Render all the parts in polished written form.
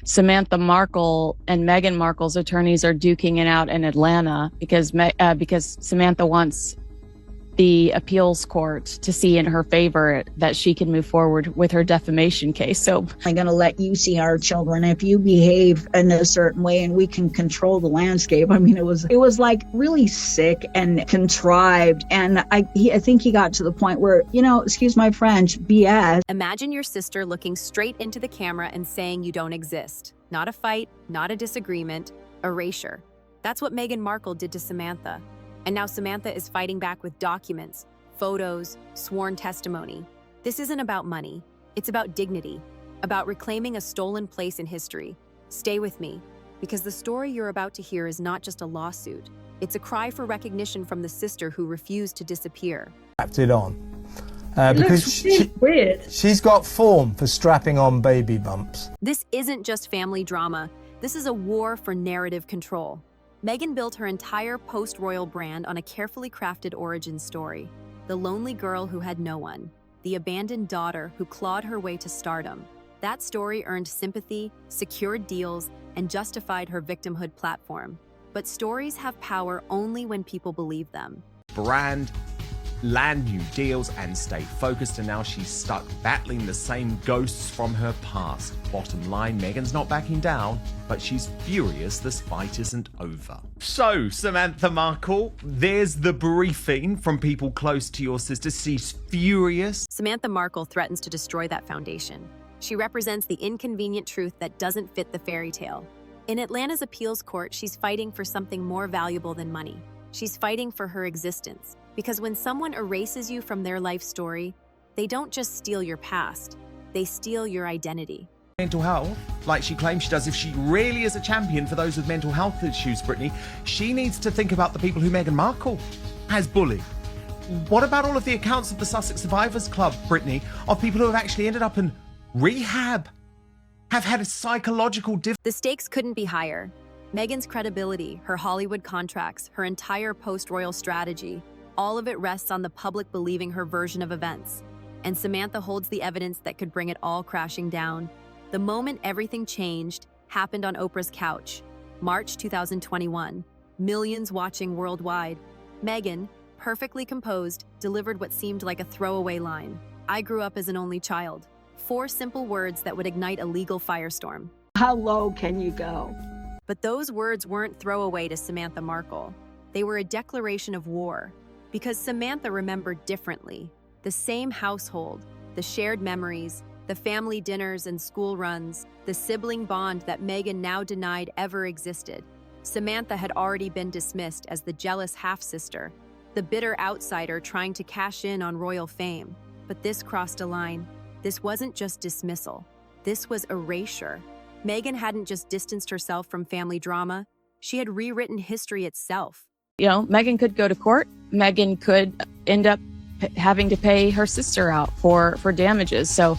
Samantha Markle and Meghan Markle's attorneys are duking it out in Atlanta because Samantha wants the appeals court to see in her favor that she can move forward with her defamation case. So I'm going to let you see our children if you behave in a certain way, and we can control the landscape. I mean, it was like really sick and contrived. And I think he got to the point where, excuse my French, BS. Imagine your sister looking straight into the camera and saying you don't exist. Not a fight, not a disagreement, erasure. That's what Meghan Markle did to Samantha. And now Samantha is fighting back with documents, photos, sworn testimony. This isn't about money. It's about dignity, about reclaiming a stolen place in history. Stay with me, because the story you're about to hear is not just a lawsuit. It's a cry for recognition from the sister who refused to disappear. Strapped it on. Because weird. She's got form for strapping on baby bumps. This isn't just family drama. This is a war for narrative control. Meghan built her entire post-royal brand on a carefully crafted origin story. The lonely girl who had no one. The abandoned daughter who clawed her way to stardom. That story earned sympathy, secured deals, and justified her victimhood platform. But stories have power only when people believe them. Brand, land new deals, and stay focused, and now she's stuck battling the same ghosts from her past. Bottom line, Meghan's not backing down, but she's furious this fight isn't over. So, Samantha Markle, there's the briefing from people close to your sister. She's furious. Samantha Markle threatens to destroy that foundation. She represents the inconvenient truth that doesn't fit the fairy tale. In Atlanta's appeals court, she's fighting for something more valuable than money. She's fighting for her existence. Because when someone erases you from their life story, they don't just steal your past, they steal your identity. Mental health, like she claims she does, if she really is a champion for those with mental health issues, Brittany, she needs to think about the people who Meghan Markle has bullied. What about all of the accounts of the Sussex Survivors Club, Brittany, of people who have actually ended up in rehab, have had a psychological The stakes couldn't be higher. Meghan's credibility, her Hollywood contracts, her entire post-royal strategy, all of it rests on the public believing her version of events. And Samantha holds the evidence that could bring it all crashing down. The moment everything changed happened on Oprah's couch, March 2021. Millions watching worldwide. Meghan, perfectly composed, delivered what seemed like a throwaway line. I grew up as an only child. 4 simple words that would ignite a legal firestorm. How low can you go? But those words weren't throwaway to Samantha Markle. They were a declaration of war. Because Samantha remembered differently. The same household, the shared memories, the family dinners and school runs, the sibling bond that Meghan now denied ever existed. Samantha had already been dismissed as the jealous half-sister, the bitter outsider trying to cash in on royal fame. But this crossed a line. This wasn't just dismissal. This was erasure. Meghan hadn't just distanced herself from family drama, she had rewritten history itself. Meghan could go to court. Meghan could end up having to pay her sister out for damages. So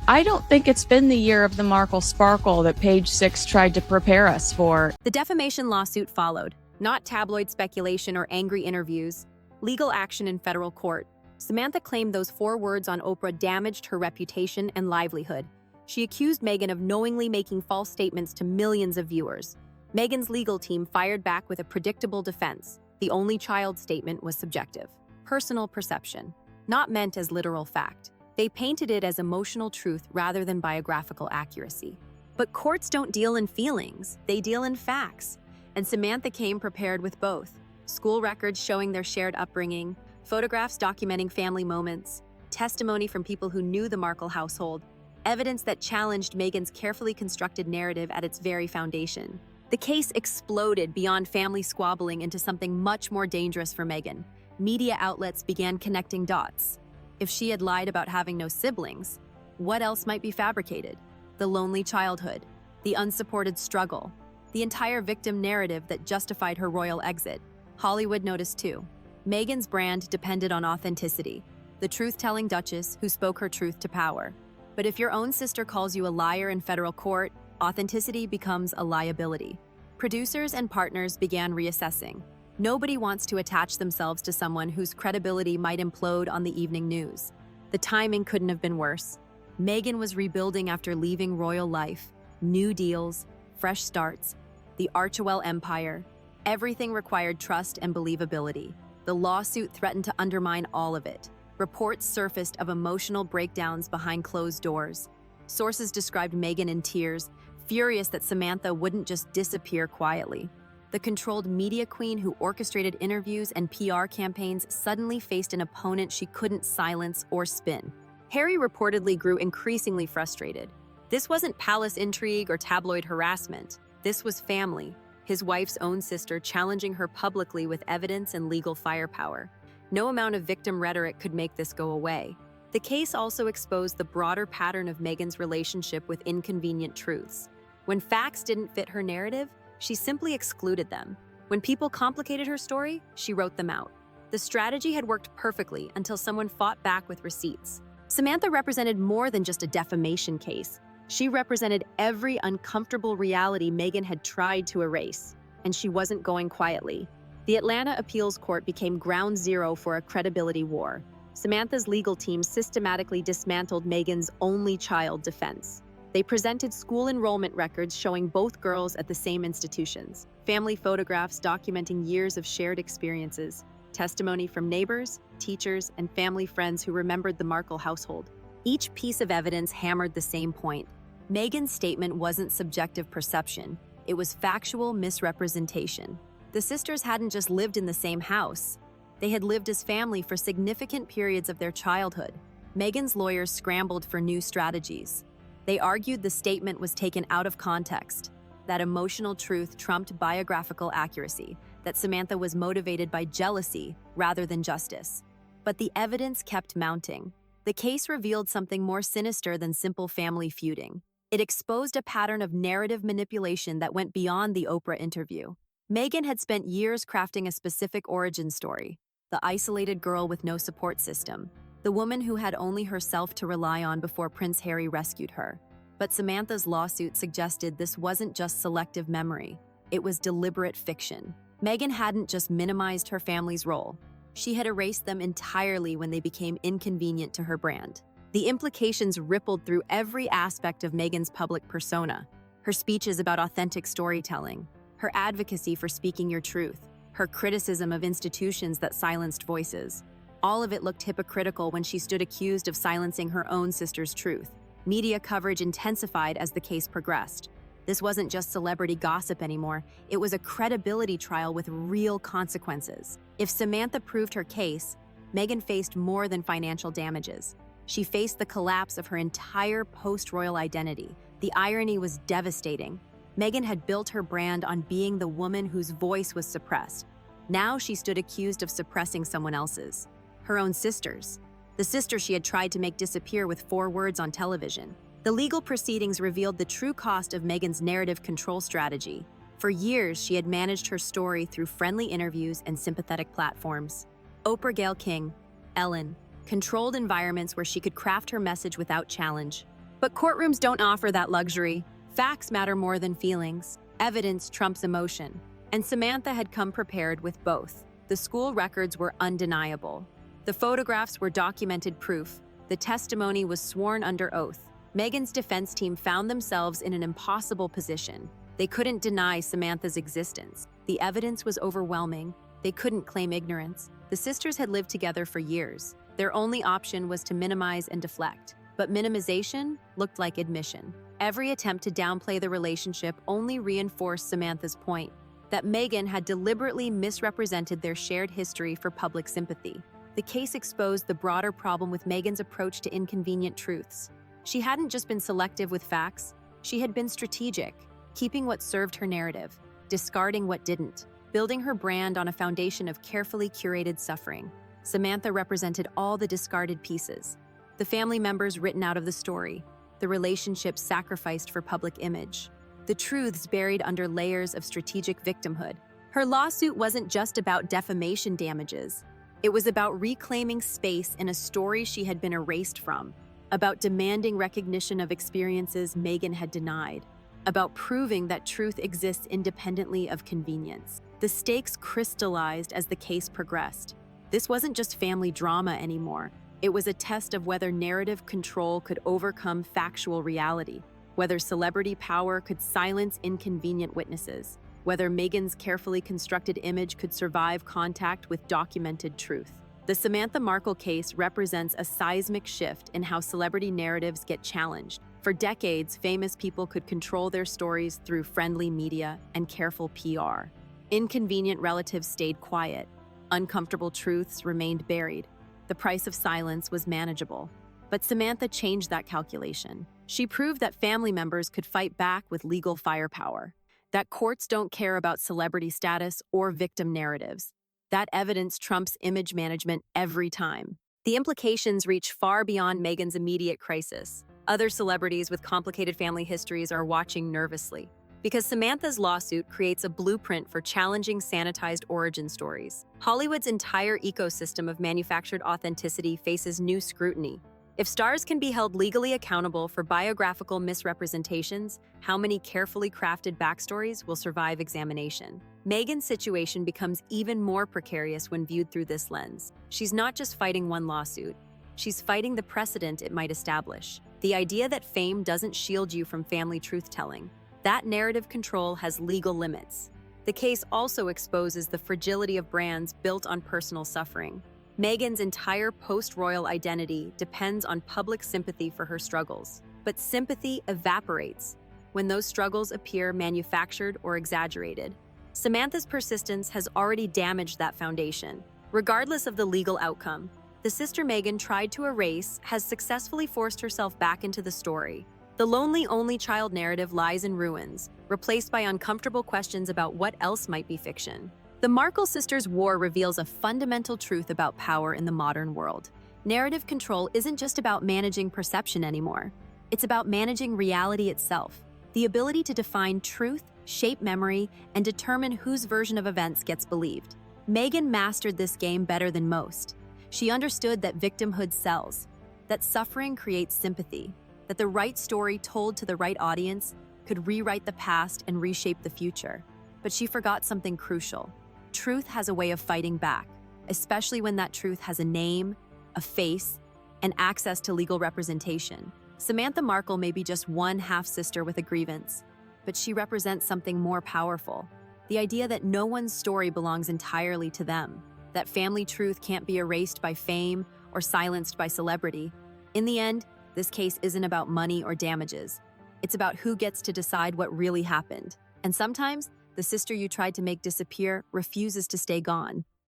I don't think it's been the year of the Markle sparkle that Page Six tried to prepare us for. The defamation lawsuit followed, not tabloid speculation or angry interviews, legal action in federal court. Samantha claimed those 4 words on Oprah damaged her reputation and livelihood. She accused Meghan of knowingly making false statements to millions of viewers. Meghan's legal team fired back with a predictable defense. The only child statement was subjective, personal perception, not meant as literal fact. They painted it as emotional truth rather than biographical accuracy. But courts don't deal in feelings, they deal in facts. And Samantha came prepared with both. School records showing their shared upbringing, photographs documenting family moments, testimony from people who knew the Markle household, evidence that challenged Meghan's carefully constructed narrative at its very foundation. The case exploded beyond family squabbling into something much more dangerous for Meghan. Media outlets began connecting dots. If she had lied about having no siblings, what else might be fabricated? The lonely childhood, the unsupported struggle, the entire victim narrative that justified her royal exit. Hollywood noticed too. Meghan's brand depended on authenticity, the truth-telling duchess who spoke her truth to power. But if your own sister calls you a liar in federal court, authenticity becomes a liability. Producers and partners began reassessing. Nobody wants to attach themselves to someone whose credibility might implode on the evening news. The timing couldn't have been worse. Meghan was rebuilding after leaving royal life. New deals, fresh starts, the Archewell empire. Everything required trust and believability. The lawsuit threatened to undermine all of it. Reports surfaced of emotional breakdowns behind closed doors. Sources described Meghan in tears, furious that Samantha wouldn't just disappear quietly. The controlled media queen who orchestrated interviews and PR campaigns suddenly faced an opponent she couldn't silence or spin. Harry reportedly grew increasingly frustrated. This wasn't palace intrigue or tabloid harassment. This was family, his wife's own sister challenging her publicly with evidence and legal firepower. No amount of victim rhetoric could make this go away. The case also exposed the broader pattern of Meghan's relationship with inconvenient truths. When facts didn't fit her narrative, she simply excluded them. When people complicated her story, she wrote them out. The strategy had worked perfectly until someone fought back with receipts. Samantha represented more than just a defamation case. She represented every uncomfortable reality Meghan had tried to erase, and she wasn't going quietly. The Atlanta Appeals Court became ground zero for a credibility war. Samantha's legal team systematically dismantled Meghan's only child defense. They presented school enrollment records showing both girls at the same institutions, family photographs documenting years of shared experiences, testimony from neighbors, teachers, and family friends who remembered the Markle household. Each piece of evidence hammered the same point. Meghan's statement wasn't subjective perception, it was factual misrepresentation. The sisters hadn't just lived in the same house. They had lived as family for significant periods of their childhood. Meghan's lawyers scrambled for new strategies. They argued the statement was taken out of context, that emotional truth trumped biographical accuracy, that Samantha was motivated by jealousy rather than justice. But the evidence kept mounting. The case revealed something more sinister than simple family feuding. It exposed a pattern of narrative manipulation that went beyond the Oprah interview. Meghan had spent years crafting a specific origin story, the isolated girl with no support system, the woman who had only herself to rely on before Prince Harry rescued her. But Samantha's lawsuit suggested this wasn't just selective memory, it was deliberate fiction. Meghan hadn't just minimized her family's role, she had erased them entirely when they became inconvenient to her brand. The implications rippled through every aspect of Meghan's public persona. Her speeches about authentic storytelling, her advocacy for speaking your truth, her criticism of institutions that silenced voices. All of it looked hypocritical when she stood accused of silencing her own sister's truth. Media coverage intensified as the case progressed. This wasn't just celebrity gossip anymore, it was a credibility trial with real consequences. If Samantha proved her case, Meghan faced more than financial damages. She faced the collapse of her entire post-royal identity. The irony was devastating. Meghan had built her brand on being the woman whose voice was suppressed. Now she stood accused of suppressing someone else's, her own sister's, the sister she had tried to make disappear with 4 words on television. The legal proceedings revealed the true cost of Meghan's narrative control strategy. For years, she had managed her story through friendly interviews and sympathetic platforms. Oprah Gayle King, Ellen, controlled environments where she could craft her message without challenge. But courtrooms don't offer that luxury. Facts matter more than feelings. Evidence trumps emotion. And Samantha had come prepared with both. The school records were undeniable. The photographs were documented proof. The testimony was sworn under oath. Meghan's defense team found themselves in an impossible position. They couldn't deny Samantha's existence. The evidence was overwhelming. They couldn't claim ignorance. The sisters had lived together for years. Their only option was to minimize and deflect. But minimization looked like admission. Every attempt to downplay the relationship only reinforced Samantha's point, that Meghan had deliberately misrepresented their shared history for public sympathy. The case exposed the broader problem with Meghan's approach to inconvenient truths. She hadn't just been selective with facts, she had been strategic, keeping what served her narrative, discarding what didn't, building her brand on a foundation of carefully curated suffering. Samantha represented all the discarded pieces, the family members written out of the story, the relationships sacrificed for public image, the truths buried under layers of strategic victimhood. Her lawsuit wasn't just about defamation damages. It was about reclaiming space in a story she had been erased from, about demanding recognition of experiences Meghan had denied, about proving that truth exists independently of convenience. The stakes crystallized as the case progressed. This wasn't just family drama anymore. It was a test of whether narrative control could overcome factual reality. whether celebrity power could silence inconvenient witnesses, whether Meghan's carefully constructed image could survive contact with documented truth. The Samantha Markle case represents a seismic shift in how celebrity narratives get challenged. For decades, famous people could control their stories through friendly media and careful PR. Inconvenient relatives stayed quiet. Uncomfortable truths remained buried. The price of silence was manageable. But Samantha changed that calculation. She proved that family members could fight back with legal firepower, that courts don't care about celebrity status or victim narratives. That evidence trumps image management every time. The implications reach far beyond Meghan's immediate crisis. Other celebrities with complicated family histories are watching nervously, because Samantha's lawsuit creates a blueprint for challenging sanitized origin stories. Hollywood's entire ecosystem of manufactured authenticity faces new scrutiny. If stars can be held legally accountable for biographical misrepresentations, how many carefully crafted backstories will survive examination? Meghan's situation becomes even more precarious when viewed through this lens. She's not just fighting one lawsuit, she's fighting the precedent it might establish. The idea that fame doesn't shield you from family truth-telling. That narrative control has legal limits. The case also exposes the fragility of brands built on personal suffering. Meghan's entire post-royal identity depends on public sympathy for her struggles. But sympathy evaporates when those struggles appear manufactured or exaggerated. Samantha's persistence has already damaged that foundation. Regardless of the legal outcome, the sister Meghan tried to erase has successfully forced herself back into the story. The lonely only child narrative lies in ruins, replaced by uncomfortable questions about what else might be fiction. The Markle sisters' war reveals a fundamental truth about power in the modern world. Narrative control isn't just about managing perception anymore. It's about managing reality itself. The ability to define truth, shape memory, and determine whose version of events gets believed. Meghan mastered this game better than most. She understood that victimhood sells, that suffering creates sympathy, that the right story told to the right audience could rewrite the past and reshape the future. But she forgot something crucial. Truth has a way of fighting back, especially when that truth has a name, a face, and access to legal representation. Samantha Markle may be just one half-sister with a grievance, but she represents something more powerful. The idea that no one's story belongs entirely to them, that family truth can't be erased by fame or silenced by celebrity. In the end, this case isn't about money or damages. It's about who gets to decide what really happened. And sometimes, the sister you tried to make disappear refuses to stay gone.